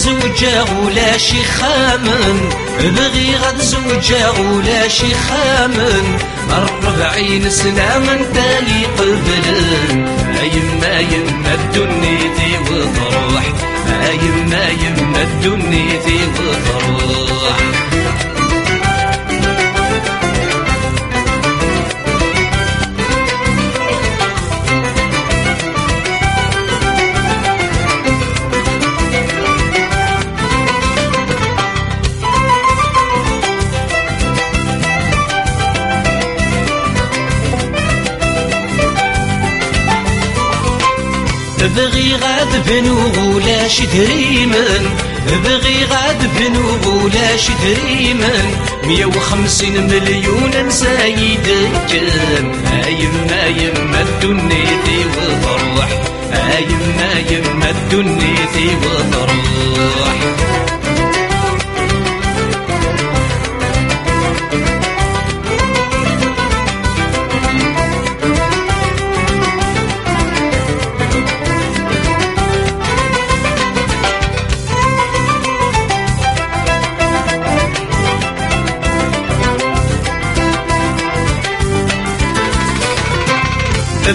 زوجة ولا شي خامن، بغي غد زوجة ولا شي خامن، 40 سنة من تالي قبلن. يما يما الدنيتي وتروح، يما يما الدنيتي وتروح. بغي غاد بنو ولا شي دريمن، بغي غاد بنو ولا شي دريمن، 150 مليون زايدك. يما يما الدنيتي وتروح، يما يما الدنيتي وتروح.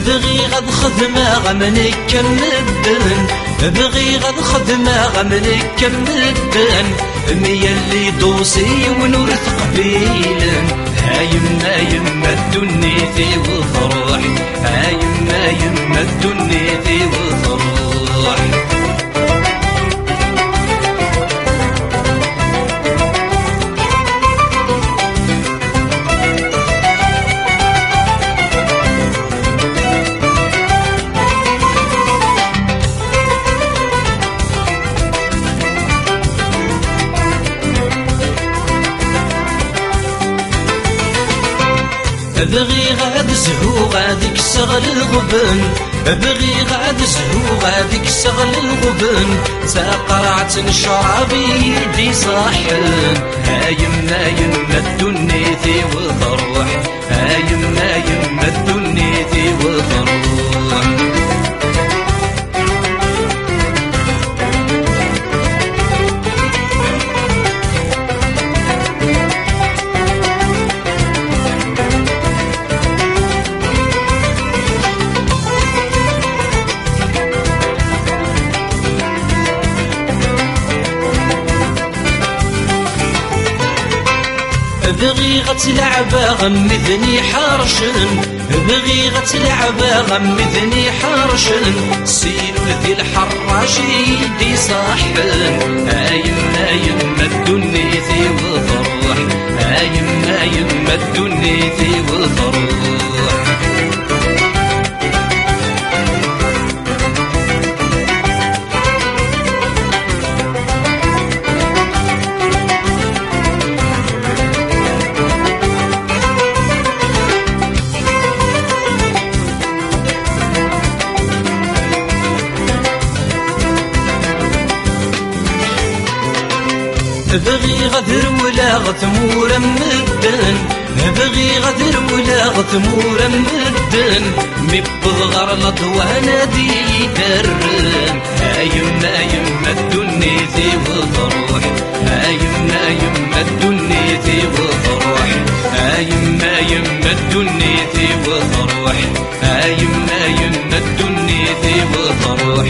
بغي غد خدمة غمنك كمدن، بغي غد خدمة غمنك كمدن، 100 اللي دوسي ونورث قبيلن. يما يما الدنيتي وتروح، يما يما الدنيتي وتروح. بغي غاد زهو غادي كسر الغبن، بغي غاد زهو غادي كسر الغبن، ساقرعة شرابي يدي صاحن. يما يما الدنيتي وتروح، يما يما الدنيتي وتروح. بغي غتلعبا غمذني حرشن، بغي غتلعبا غمذني حرشن، سيلو ذي الحراش يدي صاحن. يما يما الدنيتي وتروح، يما يما الدنيتي وتروح. بغي غدر ولا غتمور مدن، بغي غدر ولا غتمور مدن، مبغ غر الأضوانا دي درن. يما يما الدنيتي وتروح، يما يما الدنيتي وتروح، يما يما الدنيتي وتروح، يما يما الدنيتي وتروح.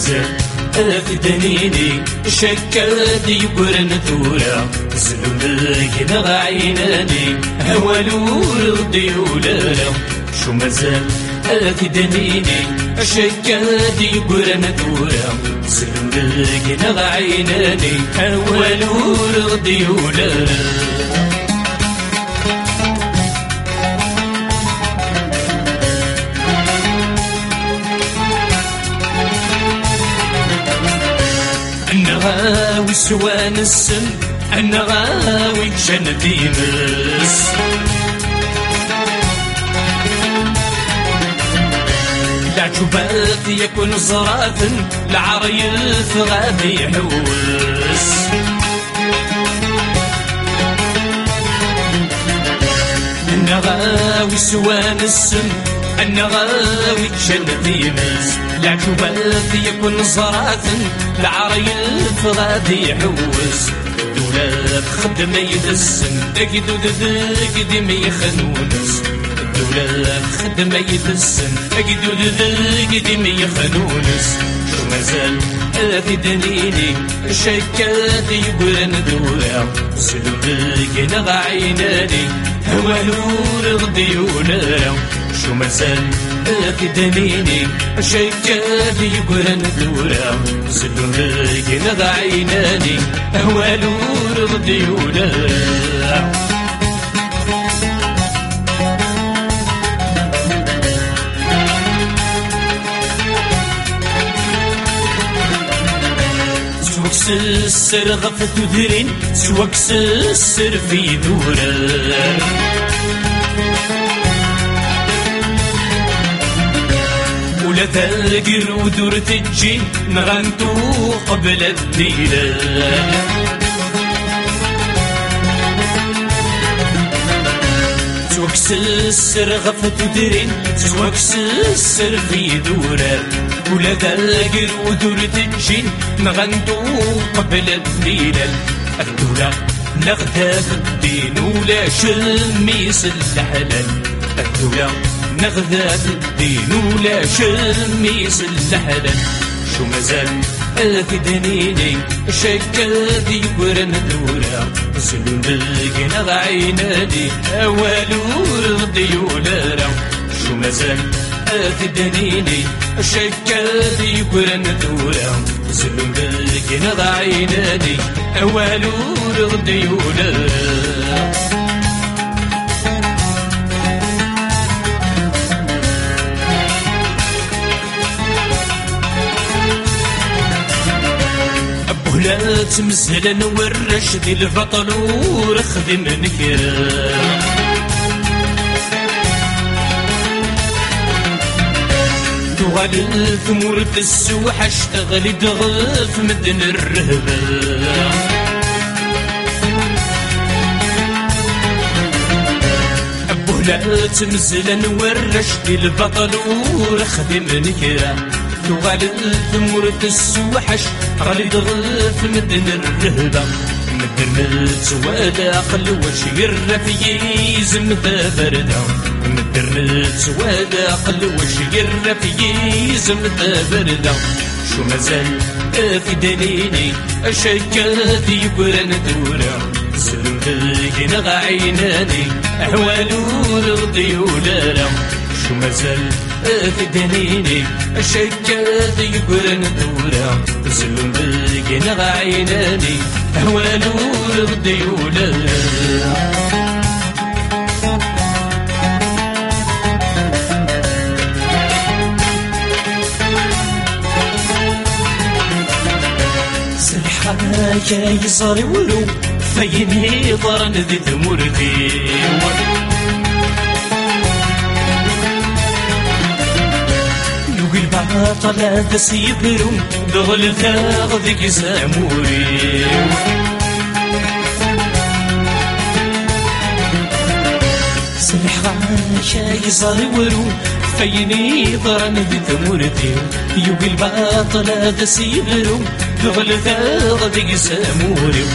مازال أفدنيني شكادي يقرن ثورة زلولك نغ عيناني هوالو رضي ولالا شو مازال أفدنيني شكادي يقرن ثورة زلولك نغ عيناني هوالو رضي ولالا غاوي سوان السن أنا غاوي جنبي مس العجوبات يكون زراف العريف غادي يحوس أنا غاوي سوان السن أنا غاوي جنبي مس العجوبات يكون زراف العريف غادي يحوس الدولاب خدم يدسن أكيد ودقدي ما يخنونس الدولاب خدم يدسن أكيد ودقدي ما يخنونس شو مازال أفدنيني شكاتي يقرن دورا زلولك نغ عيناني هوالو رضي ونارا شو مازال أفدنيني شكاتي يقرن دورا زلولك نغ عيناني هوالو رضي ونارا سسر غفت ودرين سواك سسر في دوران ولا تلقر ودور تجين نغنتو قبل الديلان سواك سسر غفت ودرين سواك سسر في دوران ولا تلقر ودور تجين نغندو قبل الليلة الدولة نغدا في الدين ولا شميس الحلال الدولة نغدا في الدين ولا شميس الحلال شو مازال أفدنيني شكادي يقرن الدولة زلولك نغ عيناني أوالو رضي ولالا شو مازال أفدنيني شكادي يقرن الدولة زلولك نغ عيناني أوالو رضي ولالا لا تمزهلا ورش دي البطل ورخدم نكرا تغالي الثمور في السوحة اشتغلي دغف مدن الرهبة أبوه لا تمزهلا ورش دي البطل ورخدم نكرا تغالي الثمور في السوحش غالي دغف مدن الرهبة مدن السوادة قلوش يرفي زمتا بردة مدن السوادة قلوش يرفي زمتا بردة شو مازال أفدنيني شكاتي يقرن دورا زلولك نغ عيناني أحوالو رضي ولالا شو مازال أفدنيني شكاتي يقرن دورا زلولك نغ عيناني أحوالو رضي ولالا يا يصاري ولو فيني ضرن ذي ثمورتي نقول بعطل هذا سيبرو دغل تاخذك زاموري سلح غاشا يصاري ولو فيني ضرن ذي ثمورتي يقول بعطل هذا سيبرو دغل ذاغ ساموري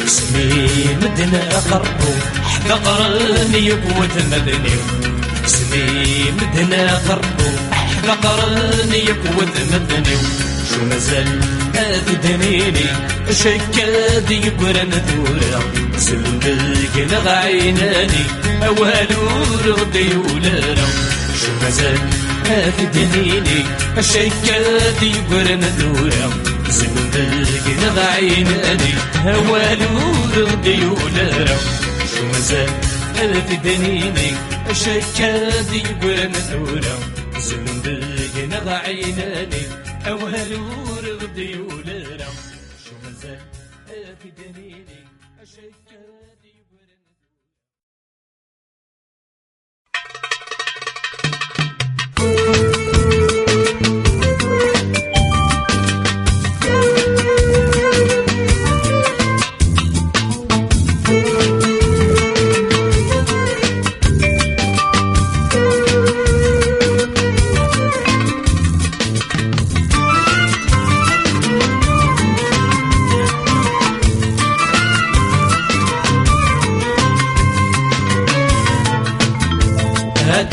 اسمي مدنا قربو حدا قراني قوة مدني اسمي مدنا قربو حدا قراني قوة مدني شو مازال هذي دنيني شكادي يبرن ثورة سلبك نغ عيناني أوالو رغدي ولارا شو مازال هذي دنيني شكادي يبرن ثورة سلبك نغ عيناني أوالو رغدي ولارا شو مازال هذي دنيني شكادي يبرن ثورة سلبك نغ عيناني أوالو رغدي ولارا شو مازال هذي دنيني شكادي يبرن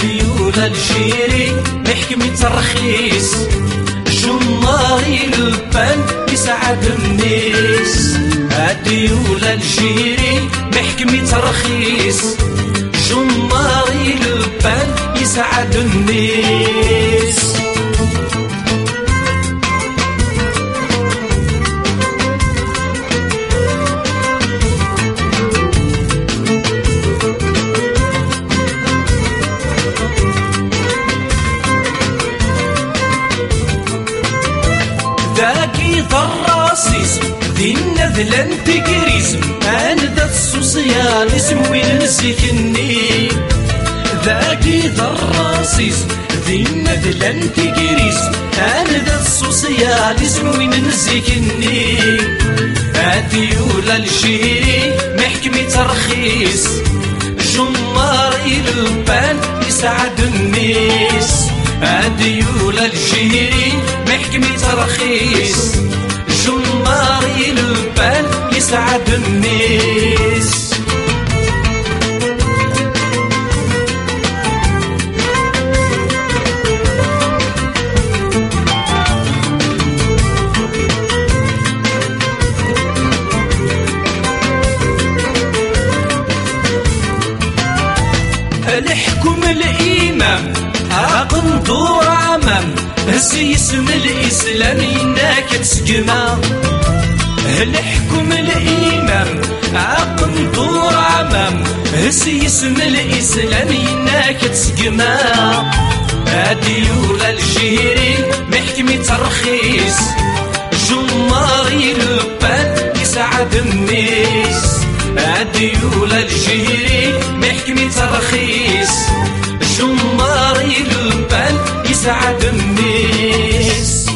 ديولا الجيري بحكمة الرخيص جماري البان يسعد الناس ديولا الجيري بحكمة الرخيص جماري البان يسعد الناس الراسيس دينا ذلان تقريزم أنا السوسياليزم وين نسكني ذاكي الراسيس دينا ذلان تقريزم أنا السوسياليزم وين نسكني ديولا الجيري محكمة رخيص جماري البان يسعد الناس ديولا الجيري محكمة رخيص جماري البال يسعد الناس الحكم الإمام أقنطور عمام هسي اسم الإسلام إنك تسقما الحكم الإمام أقنطور عمام هسي اسم الإسلام إنك تسقما ديولا الجيري محكمة الرخيص جماري البان يسعد الناس ديولا الجيري محكمة الرخيص جماري البال يسعد الناس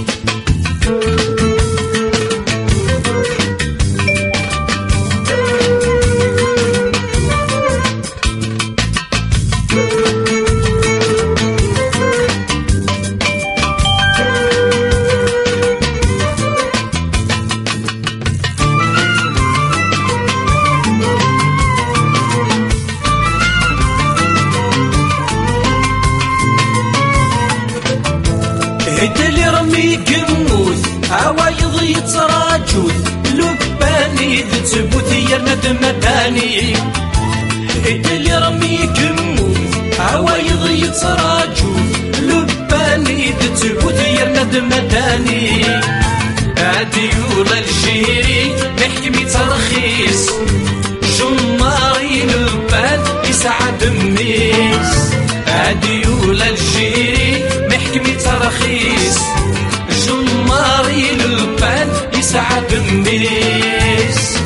اللي رمي قموث عوايض يتراجوث لباني تثبت يا ندم داني اللي رمي قموث عوايض يتراجوث لباني تثبت يا ندم داني ديولا الجيري محكمة رخيص جماري البال يسعد الناس ديولا الجيري محكمة رخيص جماري البال يسعد الناس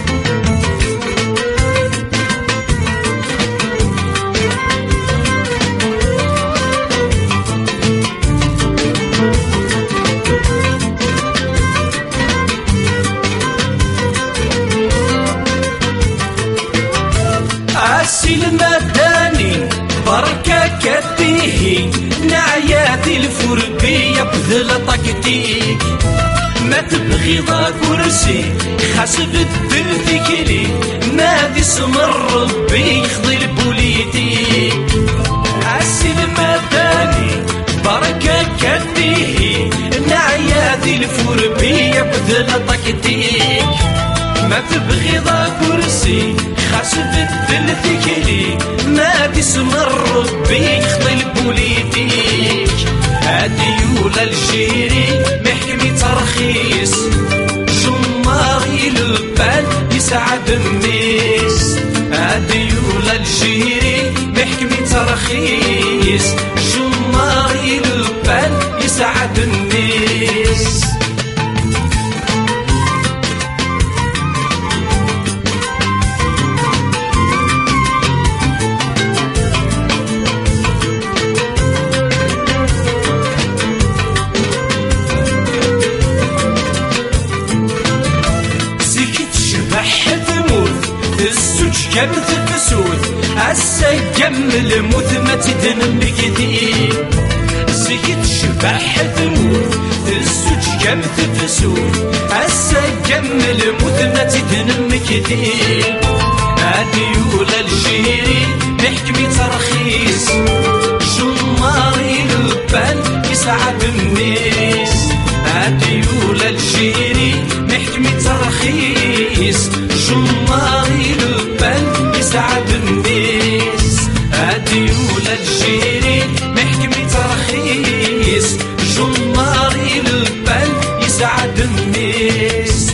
عسي المداني بركة كتيه نعياتي الفرقية بذل طاقتيك ما تبغي ضا كرسي خاسب الدلتك لي ما دي سمر ربي يخضي البوليتيك عسي المداني بركة كتيه نعياتي الفربية بذل طقتيك. ما تبغي ذا كرسي خاص بدل ثقلي، ما باسم ربي خطي البوليتيك. هادي ولا الجيري محكمي ترخيص، جماري البال يسعد الناس. هادي ولا الجيري محكمي ترخيص، جماري البال يسعد الناس. كبت الفسود هسا يكمل موت ما تدنم بكثير. زيت شبح تموت الزوج كبت الفسود هسا يكمل موت ما تدنم كثير. هادي ولا الجيري محكمي ترخيص، جماري البال يسعد الناس. هادي ولا الجيري محكمي ترخيص، جماري البال يسعد الناس. هادي ولا الجيري محكمي ترخيص، جماري البال يسعد الناس.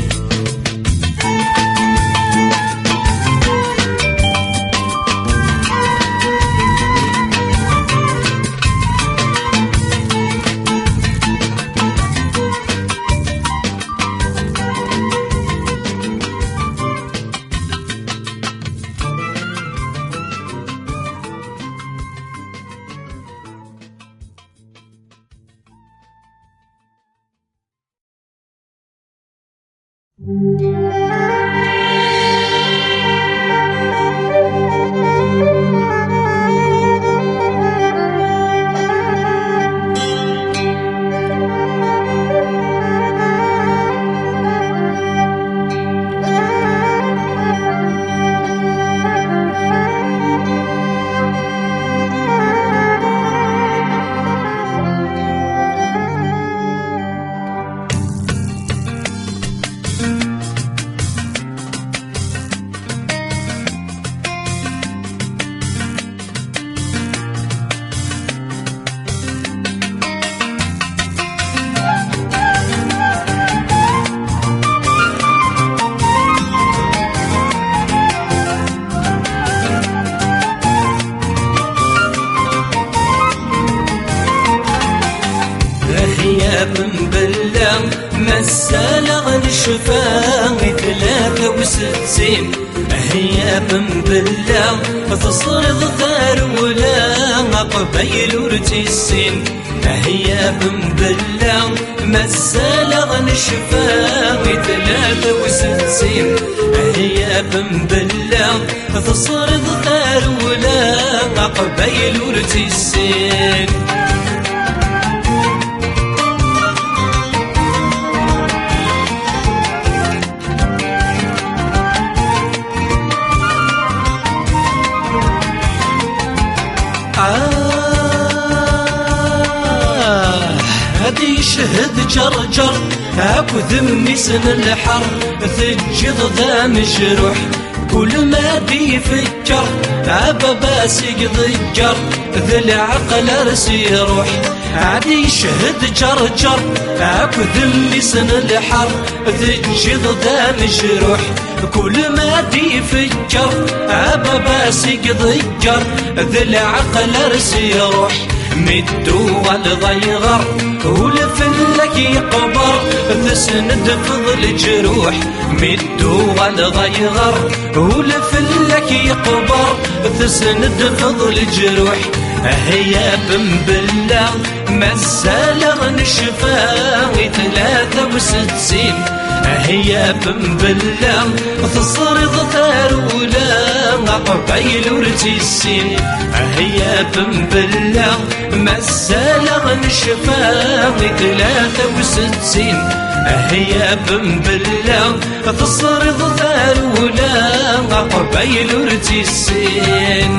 من بلام مسالة نشفان 63 هي من بلام تصرض ثار ولا قبيل ورتيسين. هي من بلام مسالة نشفان 63 هي من بلام تصرض ثار ولا قبيل ورتيسين. هادي شهد جرجر هاكو ذمي سن الحر ثجد ذا مجروح كل ما بيفكر هابا باسق ضجر ذا العقل ارسي روح. هادي شهد جرجر هاكو ذمي سن الحر ثجد ذا مجروح كل ما بيفكر هابا باسق ضجر ذا العقل ارسي روح. مدو الضيغر ولفلك يقبر تسند فضل جروح. مدو الضيغر ولفلك يقبر تسند فضل جروح. هي بن بلا مسالة نشفا 63 هي بن بلا تصرض ثار ولا قبيل ورتيسين. هي بن بلا مسالة نشفا 63 هي بن بلا تصرض ثار ولا قبيل ورتيسين.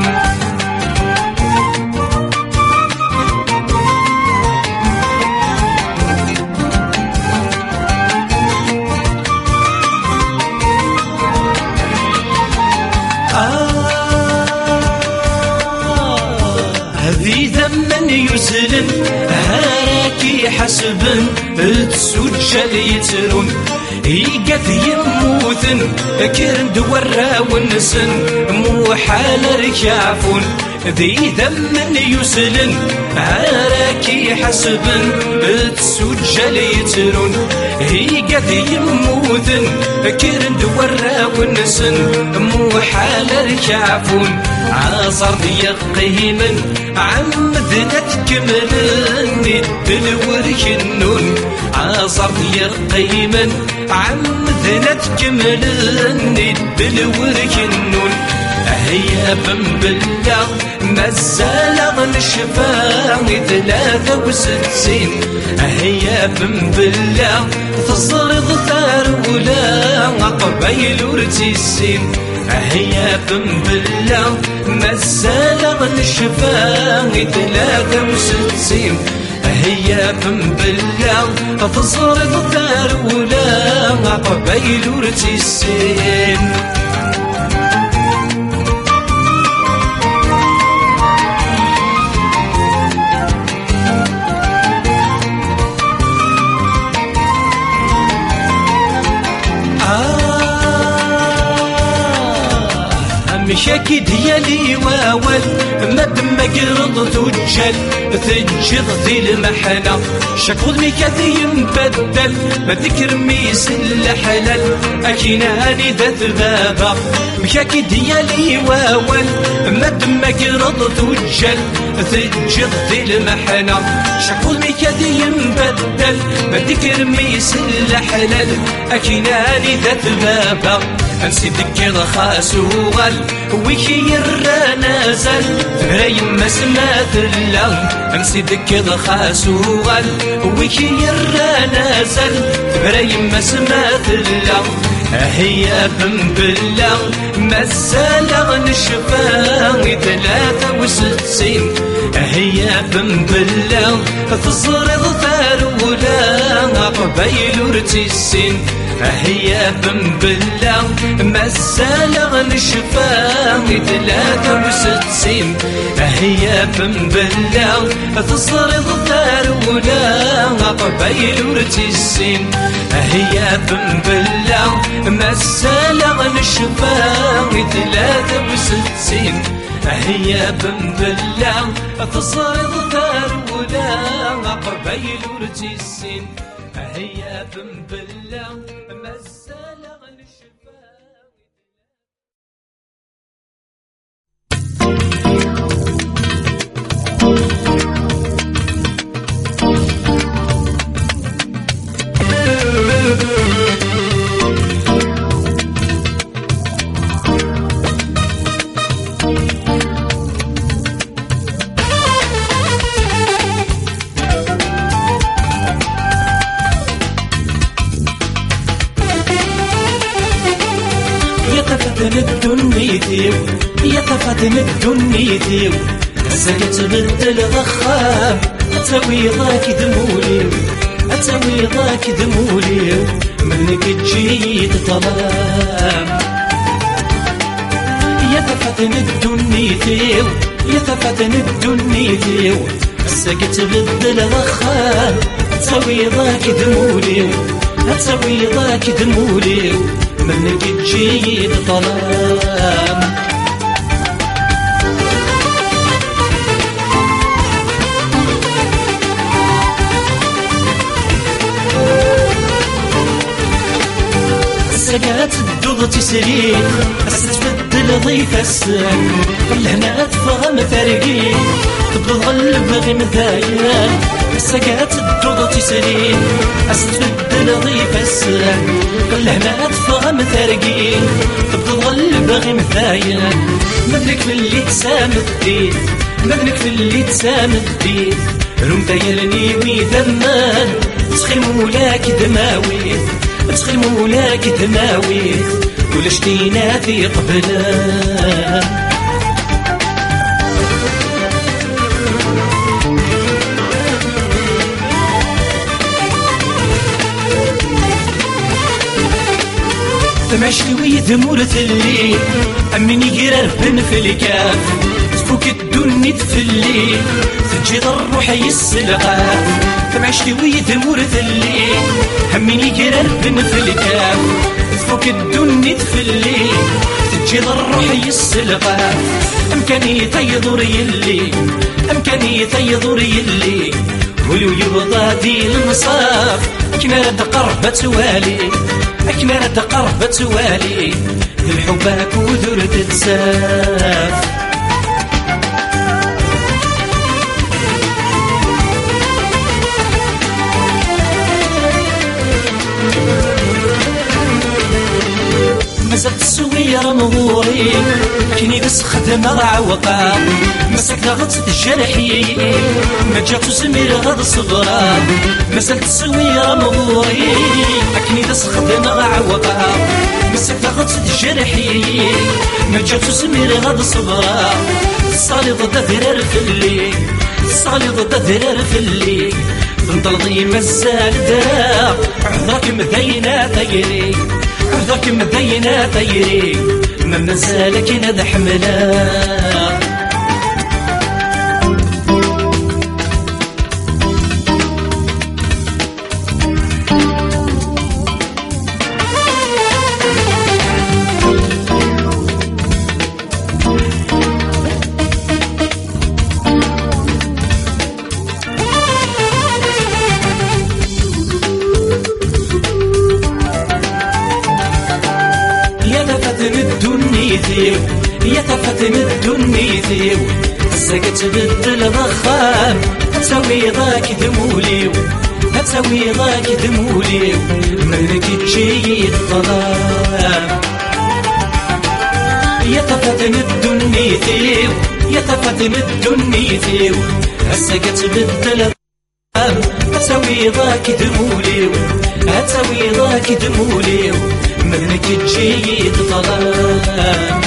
يسلن هاراكي حسبن تسجل يترون يقف يموتن كرن دورا ونسن موحال ركافون ذي ذم يسلن هاراكي حسبن تسجل يترون يقف يموتن كرن دورا ونسن موحال ركافون عصر يقيمن عمدنا تكملن الدلورك النون عصر يقيمن عمدنا تكملن الدلورك النون هيا بنبلغ مازال نشفى 63 هيا بنبلغ تصرض ثار ولا قبيل ورتيسين هيا بنبلغ مازال نشفى 63 هيا بنبلغ تصرض ثار ولا قبيل ورتيسين مشاكي ديالي واول ما دما قرض تجل تجد ذي المحنة شكو ميكاثي مبدل ما ذكر ميس الحلال أكيناني ذات ذابا مشاكي ديالي واول ما دما قرض تجل تجد ذي المحنة شكو ميكاثي مبدل ما ذكر ميس الحلال أكيناني ذات ذابا نسيدك خاس وغل ويكي يرانا زل تبرا يما سمات اللغم نسيدك خاس وغل ويكي يرانا زل تبرا يما سمات اللغم هيا بنبلغ مازال نشفى 63 هيا بنبلغ تزرد ثار ولا قبيل ورتيسين هيا بنبلغ مازال نشفى 63 هيا بنبلغ تصرض ثار ولا قبيل ورتيسين هيا بنبلغ مازال نشفى 63 هيا بنبلغ تصرض ثار ولا قبيل ورتيسين هيا بنبلغ مازال نشفى يتفتن الدنيتيو سكت بدل ضخام أتوي ضاك دمولي أتوي ضاك دمولي منك تجيد ظلام يتفتن الدنيتيو يتفتن الدنيتيو سكت بدل ضخام أتوي ضاك دمولي أتوي ضاك دمولي منك تجيد ظلام سقات الدوغ تسرين تبدل ضيف السن والهنا تفهم فرقين تبغى البغي مذايا سقات الدوغ تسرين تبدل ضيف السن والهنا تفهم فرقين تبغى البغي مذايا مدرك في اللي تسامد الدين مدرك في اللي تسامد الدين رمت يلني ويدمان تسخي مولاك دماوي تسخي مولاك دماوي كل شتينا في قبله مشوي ذمورة الليل أمني قرر بن في الكاف تفوك الدنيا تفلي تجي الروح يسلقا فمعشتي ويدمور ذلي هميني قرار بن في الكاف تفوك الدنيا تفلي تجي الروح يسلقا امكاني تيضر يلي امكاني تيضر يلي ولو يبضى دي المصاف كنا تقرب توالي كنا تقرب توالي الحباك وذر تتساف مازال السوير مغوري كيني بس خدمة عوقا مسك ضغط الجرحي ما جاتو زمير غد صغرا مازال السوير مغوري كيني بس خدمة عوقا مسك ضغط الجرحي ما جاتو زمير غد صغرا صالي ضد ذرار في الليل صالي ضد ذرار في الليل تنطلضي مازال درا عذرك مدينة تيري عذرك مدينة تيري ما مازالك ناد حملا يتفتن الدنيا ذيو سقت بدل ضخام هتسوي ضاك دموليو هتسوي ضاك دموليو منك تجي الظلام يتفتن الدنيا ذيو يتفتن الدنيا ذيو سقت بدل ضخام هتسوي ضاك دموليو هتسوي ضاك دموليو منك تجي الظلام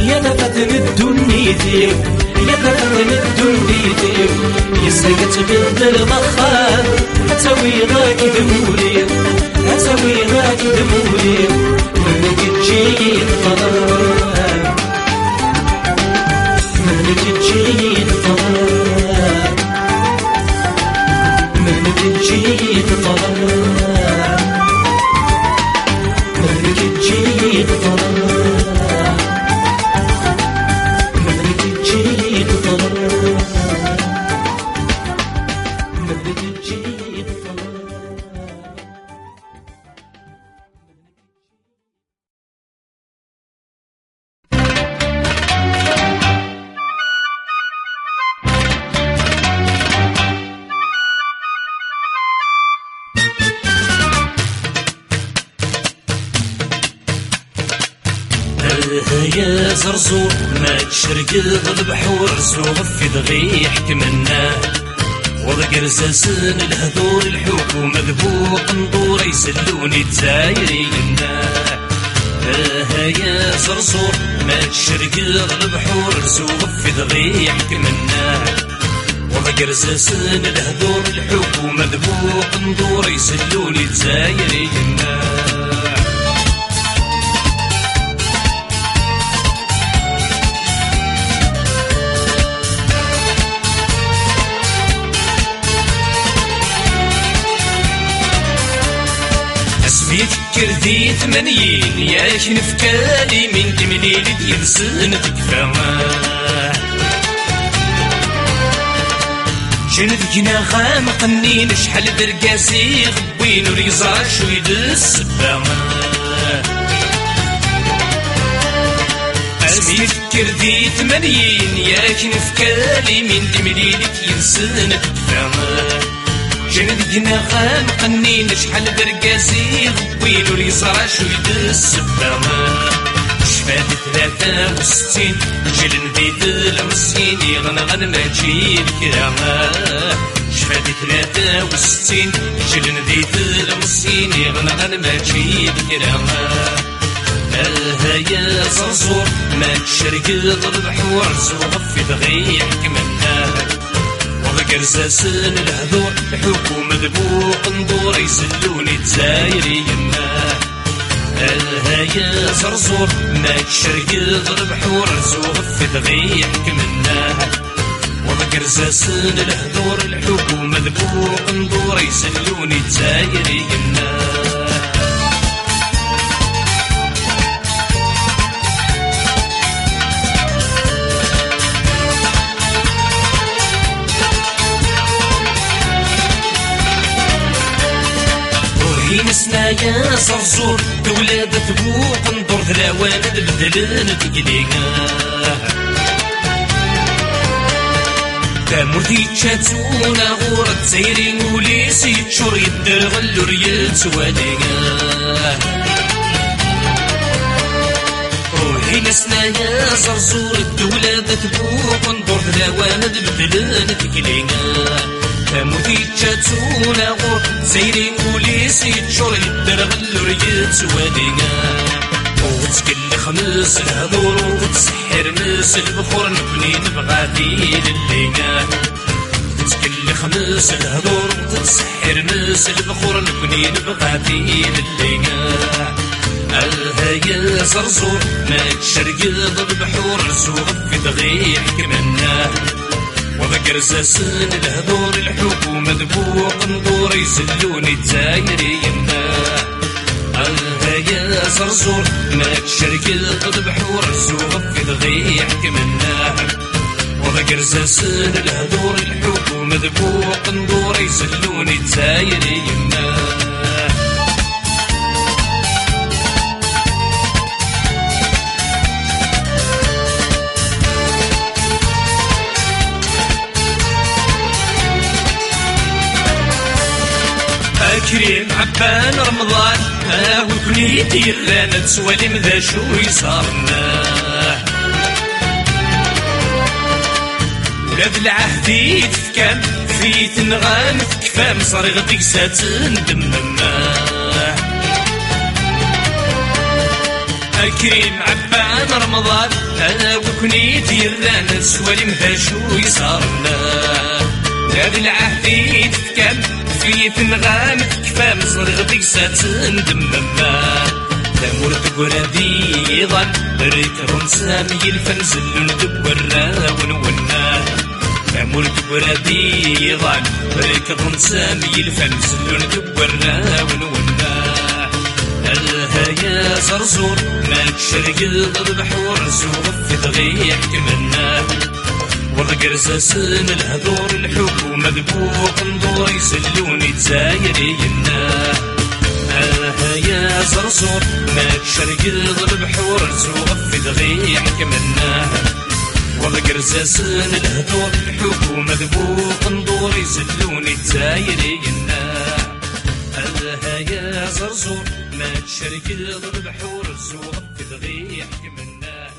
يا فتن الدنيا ذيو يا فتن الدنيا ذيو يسقط بالدل ضخام هتسوي ضاك دمولي هتسوي ضاك دمولي منك تجي الظلام منك تجي الظلام منك تجي الظلام منك تجي الظلام يا زرزور ما تشرقض البحور زوغ في دغي يحكمنا وضق رزاسن الهذور الحكومة ذبوق نضور يسلوني تزايرينا يا زرزور ما تشرقض البحور زوغ في دغي يحكمنا وضق رزاسن الهذور الحكومة ذبوق نضور يسلوني تزايرينا يفكر ذي ثمانين ياش نفكالي من تمليل يرسن تكفاه شنت جنا غام قنين شحال برقاسي غبين وريزار شويد السباه يفكر ذي ثمانين ياش نفكالي من تمليل يرسن تكفاه جند جنا غام قنين شحال برقاسي غبين وريصرا شويد السبامة شفات 63 جل نبيت المسكين يغنغن ما تجي الكرامة شفات 63 جل نبيت المسكين يغنغن ما تجي الكرامة يا زرزور ما تشرقض البحور زوغ في دغي يحكمنا قرزاسن الهذور الحكومة ذبوق نضور يسلوني تزايري يما يا زرزور ما تشرقض البحور رزوغ في دغي حكمناه وذكر زاسن الهدور الحكومة ذبوق ندور يسلوني تزايري الناه نسنا يا زرزور دولة تبوق ندور ذراوان البدلان تقليقا تامورتي تشاتونا غور تسيرين وليسي تشور يدر غلو ريال سواليقا روحي نسنا يا زرزور الدولة تبوق ندور ذراوان البدلان تقليقا تاموتي تشاتونا غور سيرين وليسي تشور يدر غلو ريال سواليقا وتكل خمس الهضور وتسحر ناس البخور نبني نبغى للليقا تكل خمس الهضور وتسحر ناس البخور نبني نبغى للليقا الهيا زرزور ما تشرقض البحور رزوغ في دغي حكمناه وذكر زاسن الهدور الحكومة ذبوق ندور يسلوني تزايري الناه الهيا زرزور ما تشرقض بحور رزوغ في دغي حكمناه وذكر زاسن الهدور الحكومة ذبوق ندور يسلوني تزايري الناه كريم عبان رمضان وكني دير رانا تسوالي مذا شو يصارنا ولاد العهدي تفكام في تنغام تكفام صريغ ديكسات ندمنا كريم عبان رمضان وكني دير رانا تسوالي مذا شو يصارنا ولاد العهدي تفكام في تنغام تكفام صرغ ديكسات ندمما تامور تقرادي ظن ريكهم سامي الفنزل ندبر ونونا تامور تقرادي ظن ريكهم سامي الفنزل ندبر ونونا الهيا زرزور ما تشرقض البحور رزوغ في دغي حكمناه وذكر زاسن الهدور الحكومة ذبوق ندور يسلوني تزايري الناه يا زرزور ما تشرقض البحور رزوغ في دغي حكمناه وذكر زاسن الهدور الحكومة ذبوق ندور يسلوني تزايري الناه يا زرزور ما تشرقض البحور رزوغ في دغي حكمناه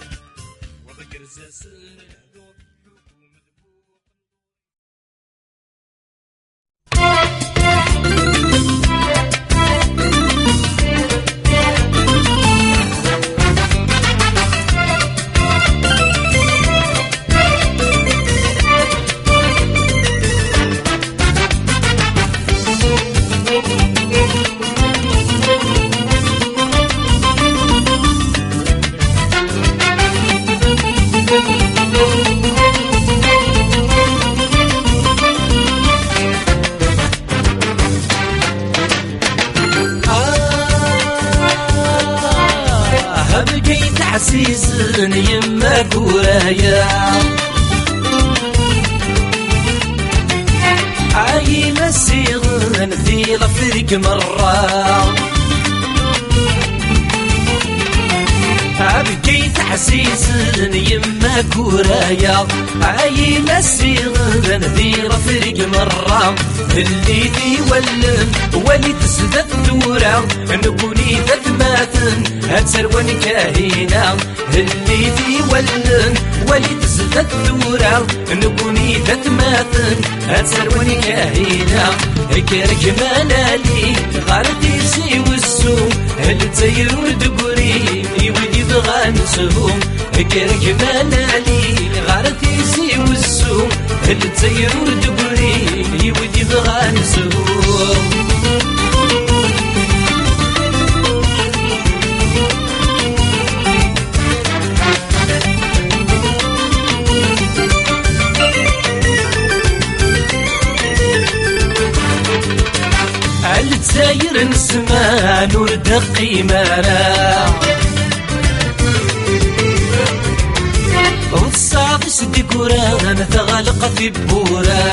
وذكر زاسن عسيسن يما كورايا عايم السيغن في لفرك مرة بكيت عسيسن يما كورايا عايم السيغن في لفرك مرة اللي دي ولي تسدد دورة نكوني ذات ماتن هتسرواني كاهينا اللي دي ولي تسدد دورة نكوني ذات ماتن هتسرواني كاهينا كرك منالي غارتي سي والسوم هل تسيرو دقوري يودي بغى نسهم كرك منالي غارتي سي والسوم هل تسيرو دقوري يودي بغى نسهم الجزاير نسمى نور دقي مرا والصعب سدي كوران تغلق في بورا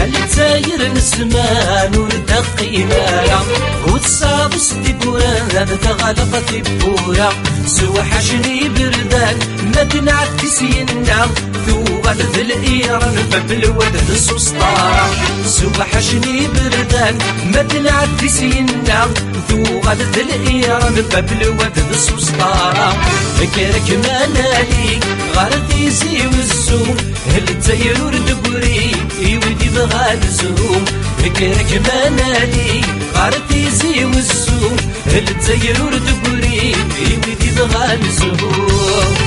الجزاير نسمى نور دقي مرا والصعب سدي كوران تغلق في بورا سوحشني بردان ما تنعكس ينام ثوبان ذي الإيران باب الودد سسطارة سوحشني بردان ما تنعكس ينام ثوبان ذي الإيران باب الودد سسطارة فكرك ما نالي غارتي زي والزوم الجزاير ورد يودي بغا الزوم فكرك ما نالي غارتي زي والزوم الجزاير ورد يودي بغا الزوم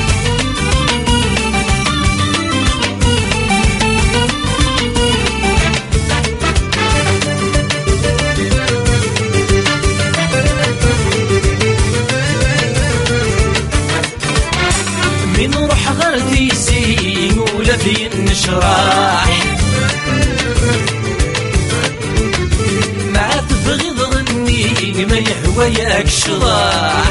من روح غردي زين ولا في النشراح ما تبغي ظني ما يهوى ياك شراح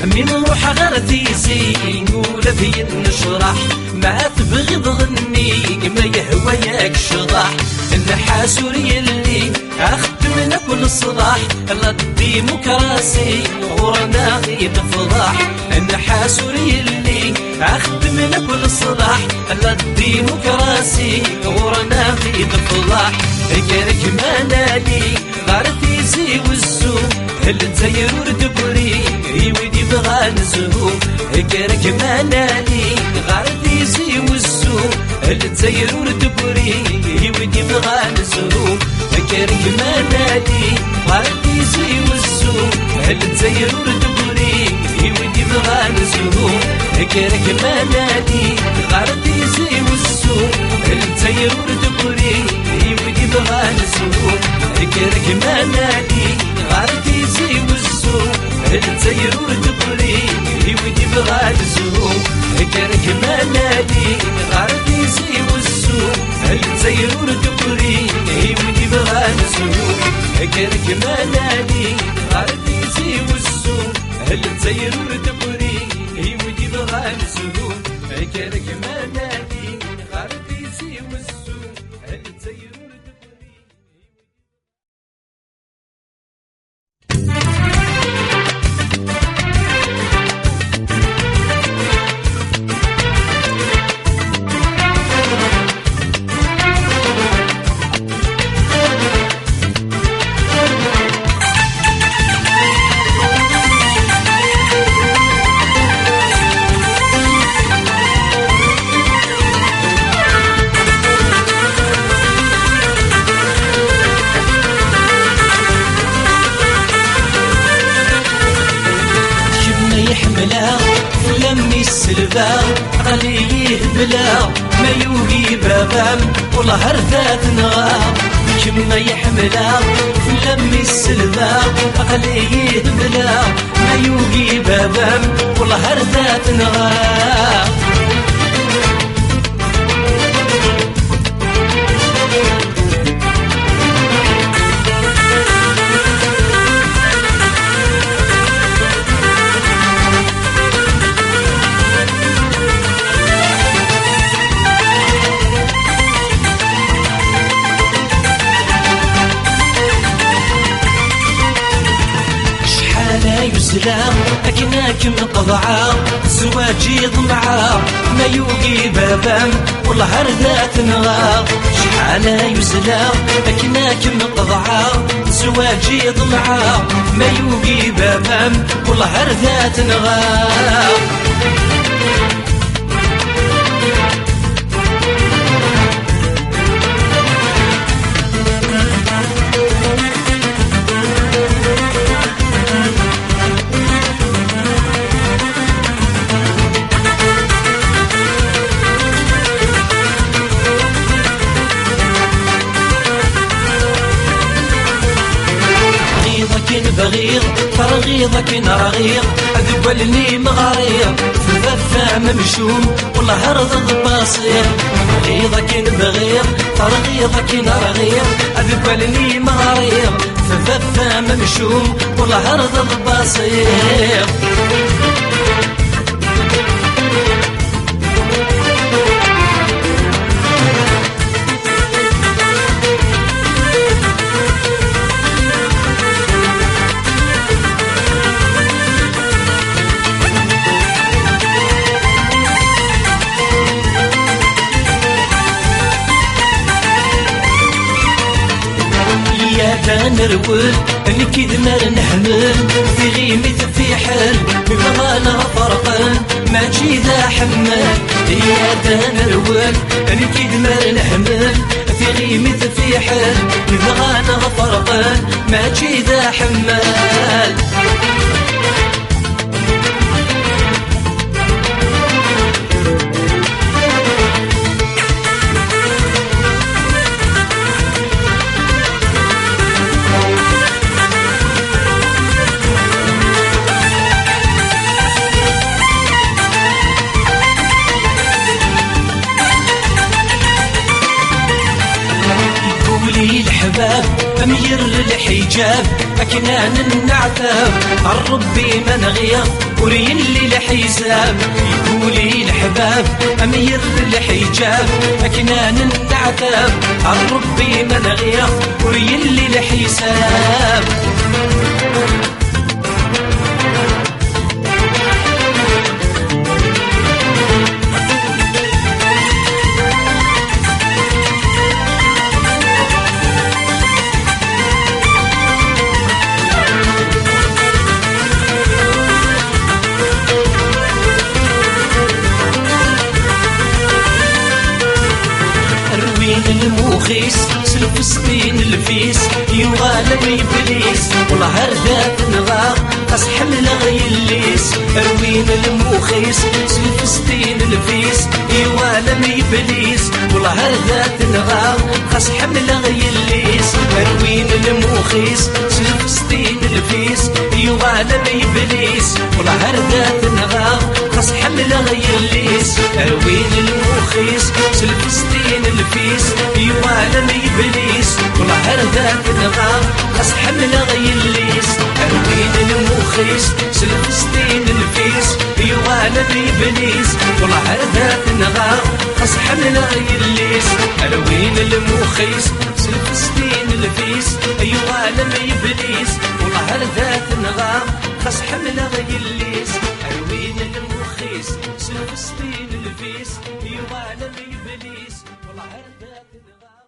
من روح غردي زين ولا في النشراح ما تبغي ظني ما يهوى ياك شراح النحاسوري اللي اخدم كل صباح لا الديمقراسي ورانا غيب فضاح النحاسوري اللي اخدم كل صباح لا الديمقراسي ورانا غيب فضاح غيرك ما نادي غارتي زي والزوم الجزاير ورد يودي بغا نزوم غيرك ما نادي غارتي زي والزوم الجزاير ورد يودي بغا نزوم فكرك ما نادي غارتي زي والزوم الجزاير ورد يودي بغا نزوم فكرك ما نادي غارتي زي والزوم الجزاير ورد يودي بغا نزوم فكرك ما نادي غارتي زي والزوم الجزاير ورد يودي بغا نزوم فكرك ما نادي غارتي زي والزوم الجزاير ورد يودي بغا نزوم فكرك ما نادي غارتي زي والزوم الجزاير ورد يودي بغا نزوم فكرك ما نادي غارتي زي والزوم الجزاير ورد لمي السلبا قليه بلا ما يوقي بابام والله هرذات نغام كما يحملا لمي السلبا قليه بلا ما يوقي بابام والله هرذات نغام يسلام أكناك مقضعا زواجي ضمعا ما يوقي بابام والله هرذات نغا شحال يسلام أكناك مقضعا زواجي ضمعا ما يوقي بابام والله هرذات نغا بغيض فرغيضك نرغيض أذبلني مغاريض فافا ممشوم والله رضا الباصير غيظة كي نبغير ترغيظة كي نرغير أذبلني مغرير فافا ممشوم والله رضا الباصير نرول نكيد نار نحمل في غيمة في حل بمغانا فرقان ما جيدا حمل يا نرول نكيد نار نحمل في غيمة في حل بمغانا فرقان ما جيدا حمل الحباب أمير الحجاب أكنان النعتاب الربي من غير ورين لي الحساب يقولي الحباب أمير الحجاب أكنان النعتاب الربي من غير ورين لي الحساب الموخيس سلف سبين الفيس يغالب إبليس والله هردات نغار أصحم لغي الليس أروين الموخيس سلف سبين الفيس يغالب إبليس والله هردات نغار أصحم لغي الليس أروين الموخيس سلف سبين الفيس يغالب إبليس والله هردات نغار أصحم لغي الليس أروين الموخيس سلف سبين الفيس يوالم إبليس والله هردات نغار أصحم لغي الليس أروين الموخيس سلف سبين الفيس يوالم إبليس والله هردات نغار أصحم لغي الليس أروين الموخيس سلف سبين الفيس يوالم إبليس والله هردات نغار أصحم لغي الليس أروين الموخيس سلف سبين الفيس يوالم إبليس والله هردات نغار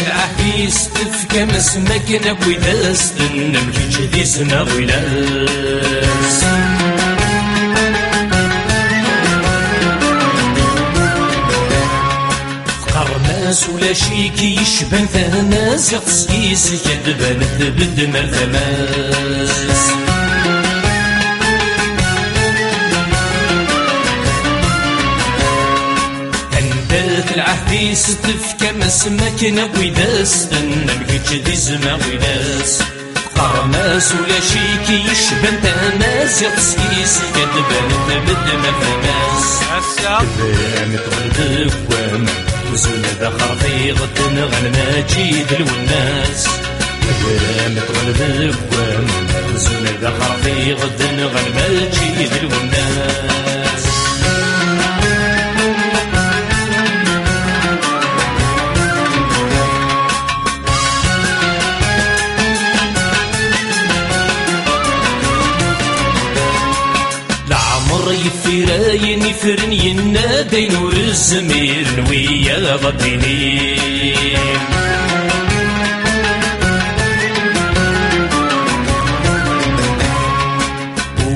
العفيس تفكى مسمكنا بويداس نمكيش دي سما ويلاس قرناس ولا شيكي يشبه ثناس يقصيس كدبان تبد مرتماس العهديس تفكى مسمكنا بويداس نمكيش دي سما ويلاس قرناس ولا شيكي يشبه ثناس يقصيس كدبان تبد مرتماس كبران تغلب وام وزول ذا خرطي غد نغنى جيد الوناس كبران تغلب وام وزول ذا خرطي غد نغنى جيد الوناس يفيراين يفرن ينادي نور الزمير ويا غدينين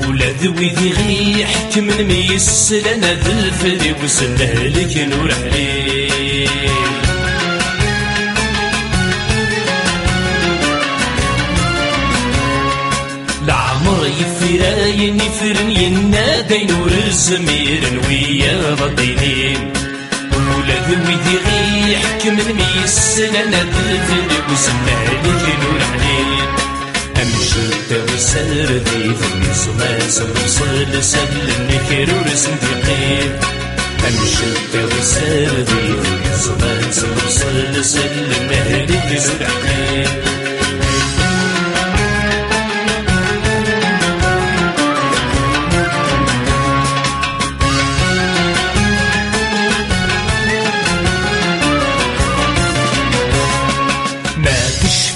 ولاد ويدي غي يحكم ميسل انا ذا الفري وسنهلك نور عليه يفراين يفرن ينادين ورزمير ويا ضدينين ولا ذوي ذي غي يحكم الميسن انا دلدل وسمع لي نور عليه امشي توسر ذي ذي صلاص وصل سل النكر ورسم دقيق امشي توسر ذي ذي صلاص وصل سل النهر ذي نور عليه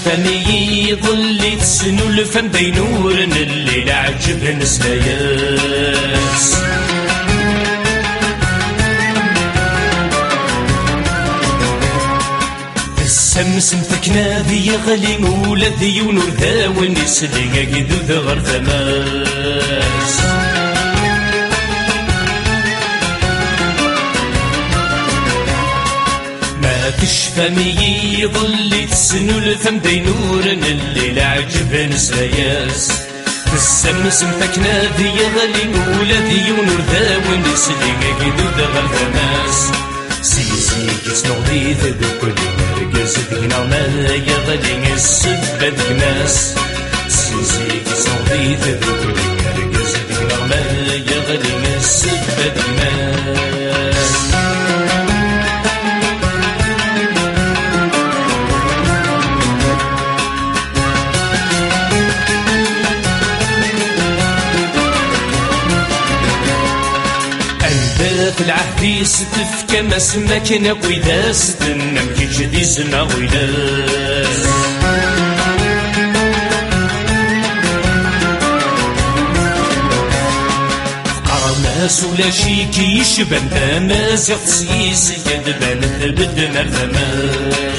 فمي يظل تسنو الفم بينور الليل عجب نسلاياس السمس مفكنا ذي غلي ولا ذي ونور ذا ونسلي قيدو ذا غر ثماس تشفمي يظل تسنو الفم دينور الليل عجب نسلاياس السمس مفكنا ذي غلي ولا ذي ونور ذا ونسلي قيدو ذا غر ثماس سيسي كسنو ذي ذا كل مرقز ذينا ما يغلي السبة ذكناس سيسي كسنو ذي ذا كل مرقز ذينا ما يغلي السبة ذكناس في العهد ستفكى ما سماكنا وإذا ستنا مكيش دي سنا ويلاس قرناس ولا شي كيشبان تماس يقصيس يدبان ثبتنا الثماس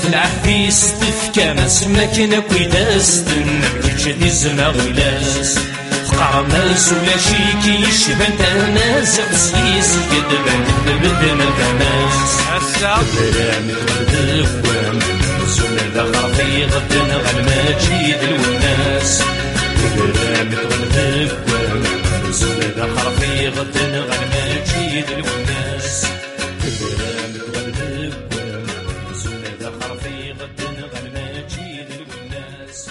العهد ستفكى ما سماكنا وإذا ستنا مكيش دي سنا ويلاس قرناس ولا شي كيشبان تماس يقصيس يدبان ثبتنا الثماس برامي غردك ومن ذا خرفي غدنا غالماجيد الوناس برامي غردك ومن ذا خرفي غدنا غالماجيد الوناس برامي غردك ومن ذا خرفي غدنا غالماجيد الوناس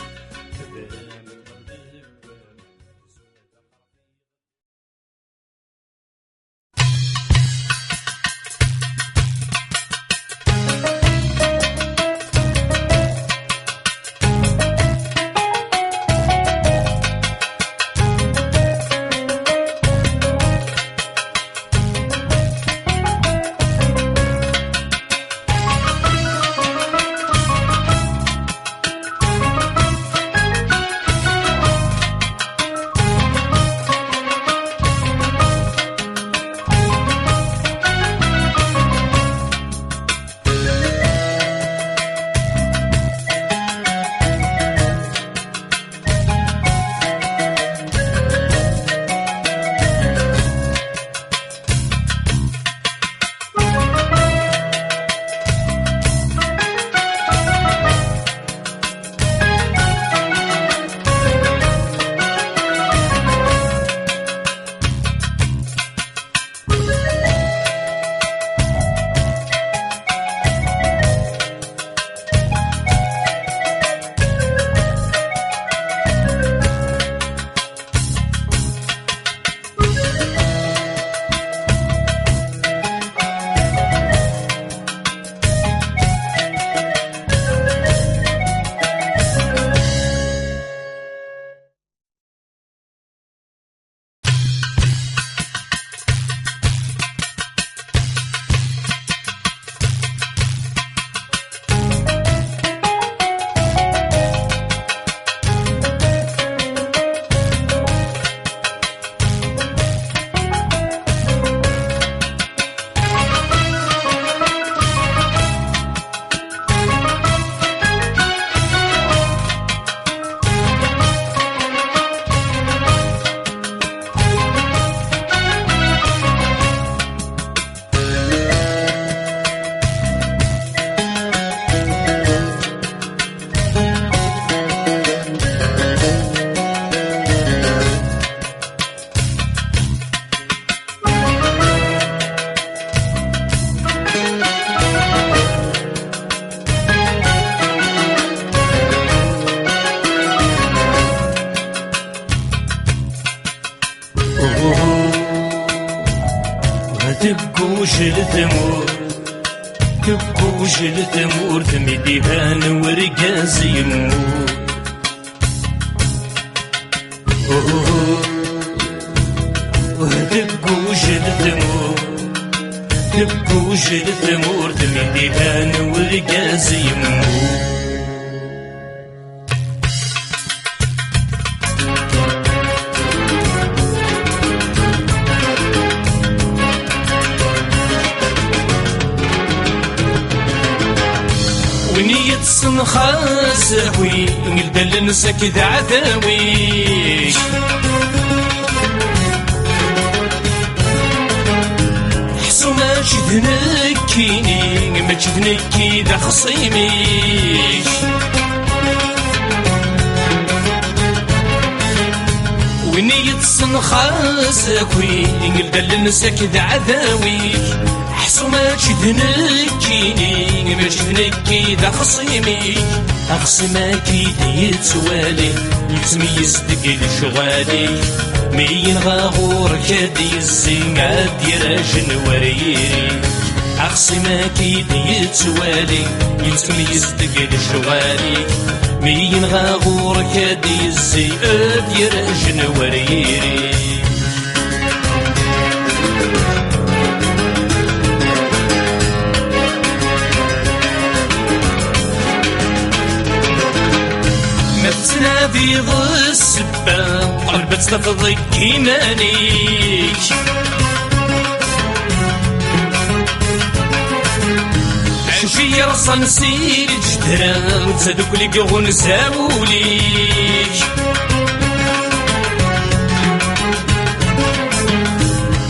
تبوج الثمور تمديهان ورقاز يموت تبوج الثمور تبوج الثمور تمديهان ورقاز يموت ونية الصنخاس هوي نقدر نسك ذا عذاوي حسو ما شدنكيني ما شدنكي ذا خصيمي ونية الصنخاس هوي نقدر نسك ذا عذاوي حسو ما شدنكيني ما شدنكي ذا خصيمي أخصماكي يتوالي يتميز دقل شغالي مين غاغور كادي الزين عاد يراجن وريري أخصماكي يتوالي يتميز دقل شغالي مين غاغور كادي الزين عاد يراجن وريري تنادي ضي السبة قلبت تفضي كيمانيك عشي رصا نسير جدران وتزادوك لي قغون زاوليك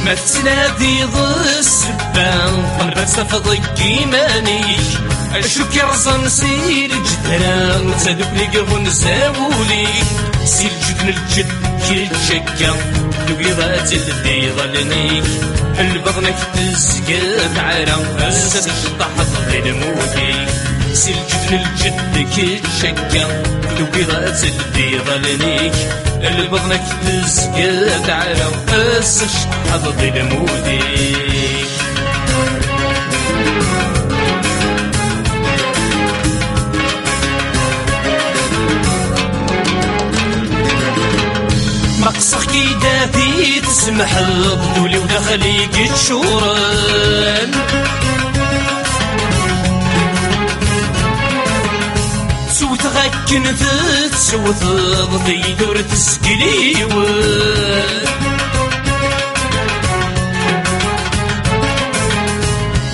ما تنادي ضي السبة قلبت تفضي كيمانيك أشوك يرزا نسير جدران وتزادوك لي قغون زاولي سير جبن الجد كي تشكا دوقيضات اللي ظلنيك البغنك تزقات عرام أساس الشطاحة ضغي الموتي سير جبن الجد كي تشكا دوقيضات اللي ظلنيك البغنك تزقات عرام أساس الشطاحة ضغي الموتي مقصخ كي دافي تسمح الضولي ودخليك تشورن سوت غاكن تسوت ضدي دور تسقليون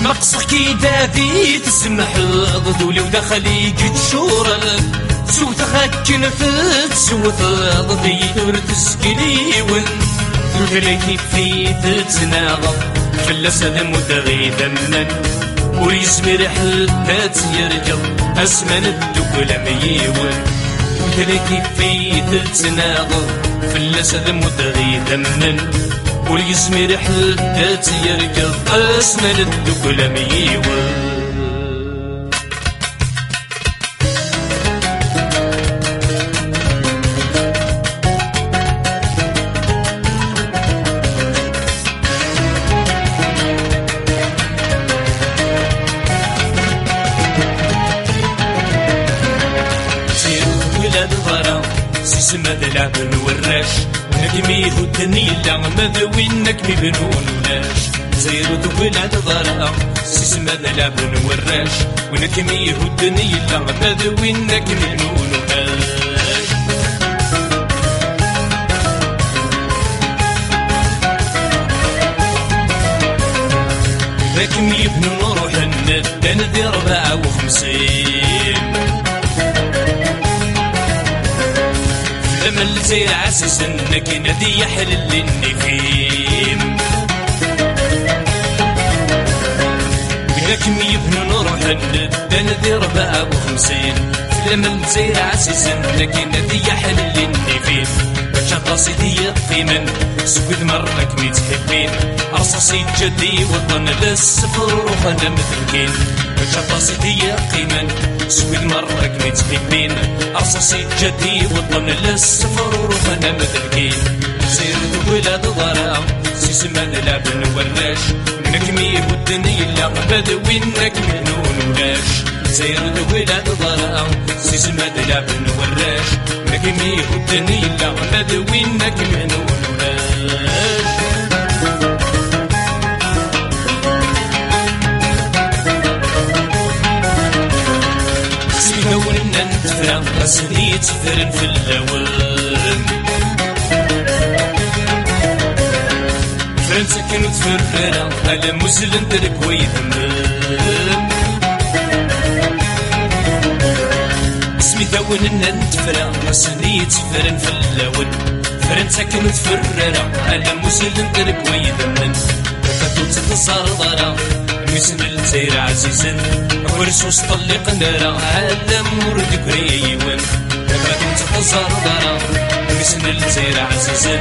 مقصخ كي دافي تسمح الضولي ودخليك تشورن سوت غاكن تسوت ضدي دور تسقليون الفلكي في تتناغم فلس المدغي ذمن ويسمر حلتات يركض أسمن الدقل ميون الفلكي في تتناغم فلس المدغي ذمن ويسمر حلتات يركض أسمن الدقل ميون سيسما دلعب الوراش ونقمي هدني لا مذوينك مبنون ولاش زيرو بلاد ضرع سيسما دلعب الوراش ونقمي هدني لا مذوينك مبنون ولاش ذاك يبنون روح الندان ذي 54 لما الزير عسس انك ندي يحلل النفيم بلاكم يبنوا نروح الندان ذي 54 لما الزير عسس انك ندي يحلل النفيم شطاسي دي قيما سكوت مرك متحبين رصاصي جدي وطن للسفر وخنا متركين شطاسي دي قيما سويد مرك متحبين رصاصي جدي وطن للسفر وخنا متركين سير بلاد ضرع سيسما نلعب نوراش نكمي ودني لا بدوينك منون ولاش زير الولاد ضرع سيسما دلعب نوراش نكمي ودني لا بدوينك منون ولاش سيداولنا نتفرع راسني تفرن في اللون فرنسا كانوا تفرنا على مسلم ترك ويذمم اسمي داولنا نتفرع راسني تفرن في اللون فرنسا كانوا تفرنا على مسلم ترك ويذمم فتاتو تتصار ضرا مسلم الجزائر عزيزا ورسوس طلق نارا عالم ورد كريون فتاتو تتصار ضرا مسلم الجزائر عزيزا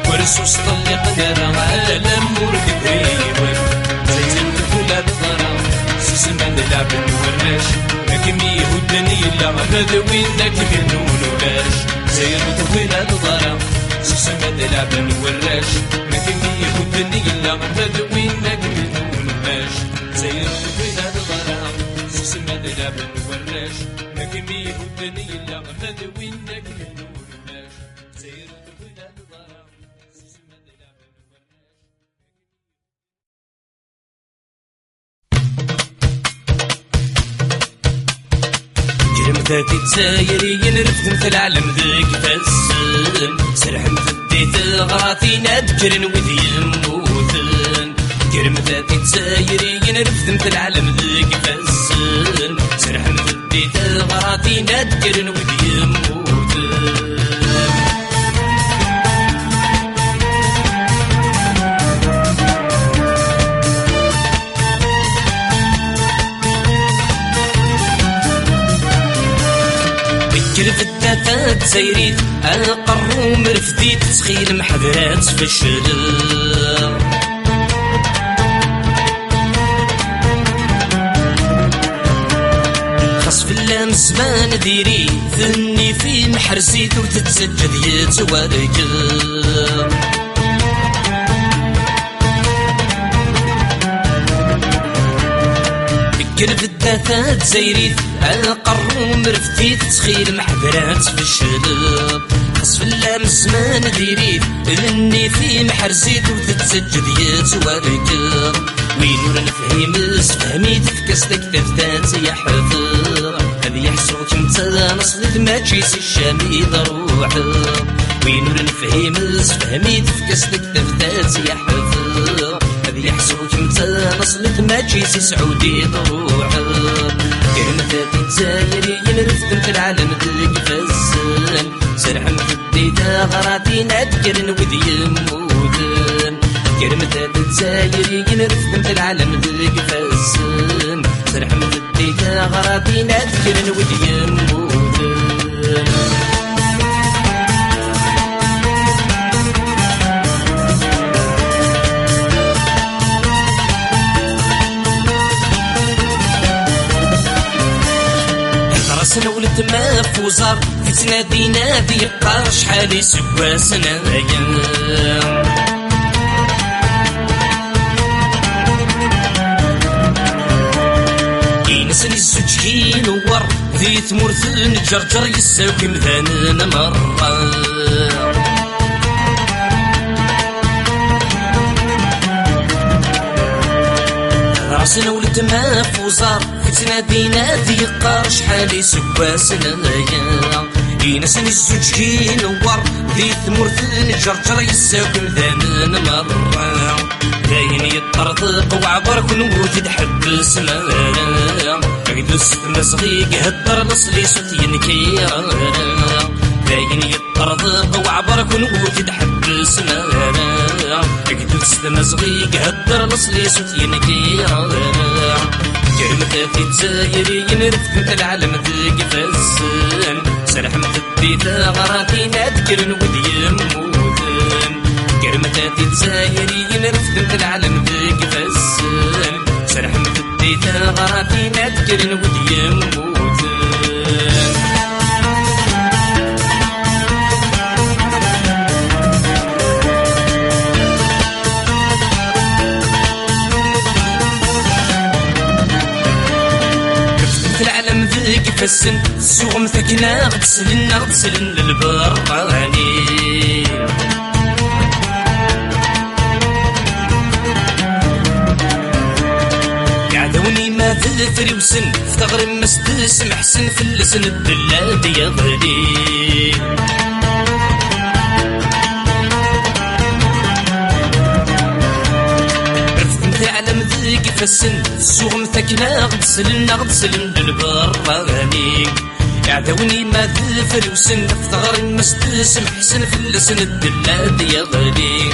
ورسوس طلق نارا عالم ورد كريون زيتم الولاد ضرا سيسما نلعب نوراش لكن يهودني لا مدوين لك منون ولاش زير الولاد ضرا سيسما نلعب نوراش لكن يهودني لا مدوين لك منون ولاش زير الولاد ضرا سيسما نلعب نوراش لكن يهودني لا مدوين لك منون ولاش زير الولاد ضرا سيسما نلعب ذاتي تسايرين رفدم في العالم ذيك فالسن سرحم فديت غراتي نادكرن وذي يموتن كرم ذاتي تسايرين رفدم في العالم ذيك فالسن سرحم فديت غراتي نادكرن وذي يموتن كرف الداتات زيريت القروم رفديت تسخيل محذرات في الشلال خاص في اللام زمان ديري ذني في محرزيت وتتسجد يتوارجل كرف الداتات زيريت القروم رفديت تسخيل محذرات في الشلال خاص في اللام زمان ديريت لني في محرزيت وتتسجد يتواركل وين نفهم فهميت في كاستك تفتات يا حفظ هذي يحسوك متى نصل الماجيس الشامي ضروح وين نفهم فهميت في كاستك تفتات يا حفظ هذي يحسوك متى نصل الماجيس سعودي ضروح كلمتاتي تسايرين رفدم في العالم ذيك فالسن سرحم فديتا غراتي نادكرن وذي يموتن كلمتاتي تسايرين رفدم في العالم ذيك فالسن سرحم فديتا غراتي نادكرن وذي يموتن سنة ولد ما فوزار فتنادي نادي قارش حالي سوا سنة ينسني الزوجين ور ذي ثمورثن جرجر يساوي مذان مرة راسنا ولد ما فوزار فتنادي نادي قارش حالي سوا سنايا ينسني الزوجين ور ذي ثمورثن جرجر يساوي مذان مرة داين يطرطق وعبرك نوجد حبس مالا عيدوس مسغيق هدر نصلي سوتين كيرا داين يطرطق وعبرك نوجد حبس مالا عيدوس مسغيق هدر نصلي سوتين كيرا كلمتاتي تسايرين رفدت العالم ذيك فالسن سرحم فديتا غراتي نادكرن وذي يموتن كلمتاتي تسايرين رفدت العالم ذيك فالسن سرحم فديتا غراتي نادكرن وذي يموتن فسن سوغم ثكنا غتسلن للبراني قعدوني ما تلفري وسن فتغرب ما ستسمح سن في اللسن الدلال يا ظليل عالم ذيك فسن سوغم ثكنا غتسلن للبراني عدوني ما تلفري وسن فتغرب ما ستسمح سن في اللسن الدلال يا ظليل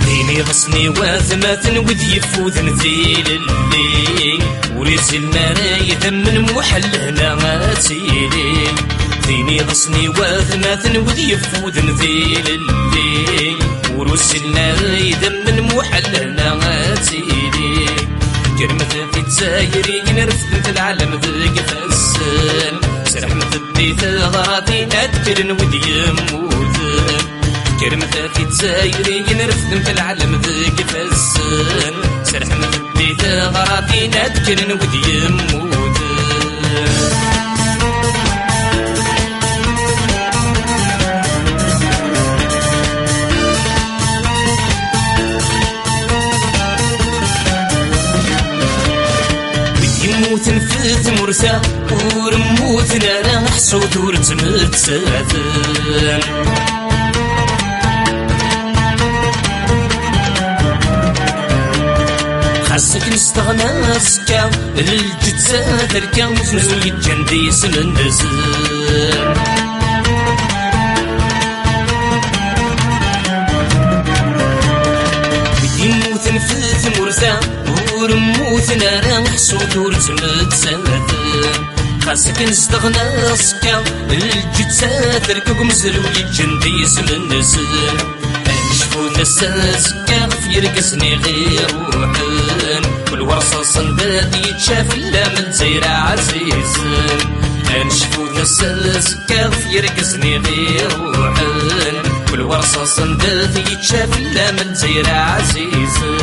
ديني غصني واثمات ودي يفوذن ذيل الليل ورزلنا رايد من محل هنا غاتيلي ديني غصني واثمات ودي يفوذن ذيل الليل ورزلنا رايد من محل هنا غاتيلي كلمة في تزايري نرفد في العالم ذيك فسن سرح مثبي ثغراتي نذكر ودي يموذن كلمة في تزايري نرفد في العالم ذيك فسن سرح مثبي ثغراتي نذكر ودي يموذن موتن في ثمرثا ورموتنا راح حصود ورتمت ساثن خاصك نستغنى سكا الجتسا تركا وزنزل يتجندي سمن نزل يموتن في ثمرثا ورموتنا راح حصود ورتمت ساثن خاصك نستغنى سكا الجتسا تركا ومزل ويتجندي سمن نزل نشفو نساس كاف يرقصني غير روحن كل ورصة صنداد يتشاف لا من زيرة عزيزن نشفو نساس كاف يرقصني غير روحن كل ورصة صنداد يتشاف لا من زيرة عزيزن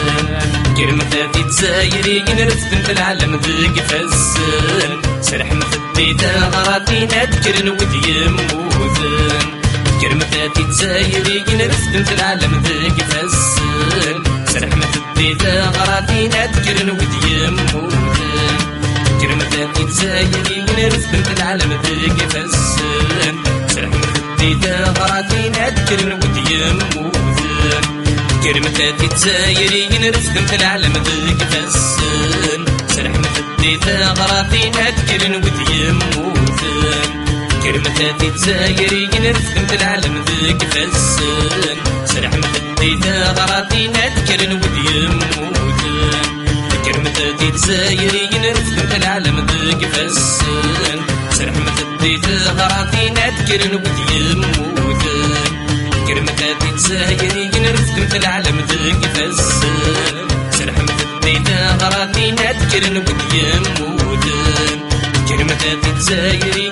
كلمة في تزايري نرفد في العالم ذيك فسن سرح مثبي ثغراتي نذكر ودي يموذن كلمة في تزايري نرفد في العالم ذيك فسن سرح مثبي ثغراتي نذكر ودي يموذن كلمة في تزايري نرفد في العالم ذيك فسن سرح مثبي ثغراتي نذكر ودي يموذن كلمة في تزايري نرفد في العالم ذيك فسن سرح مثبي ثغراتي نذكر ودي يموذن كلمة في تزايري نرفد في العالم ذيك فسن سرح مثبي ثغراتي نذكر ودي يموذن كلمة في تزايري نرفد في العالم ذيك فسن سرح مثبي ثغراتي نذكر ودي يموذن كلمة في تزايري نرفد في العالم ذيك فسن سرح مثبي ثغراتي نذكر ودي يموذن كلمة في تزايري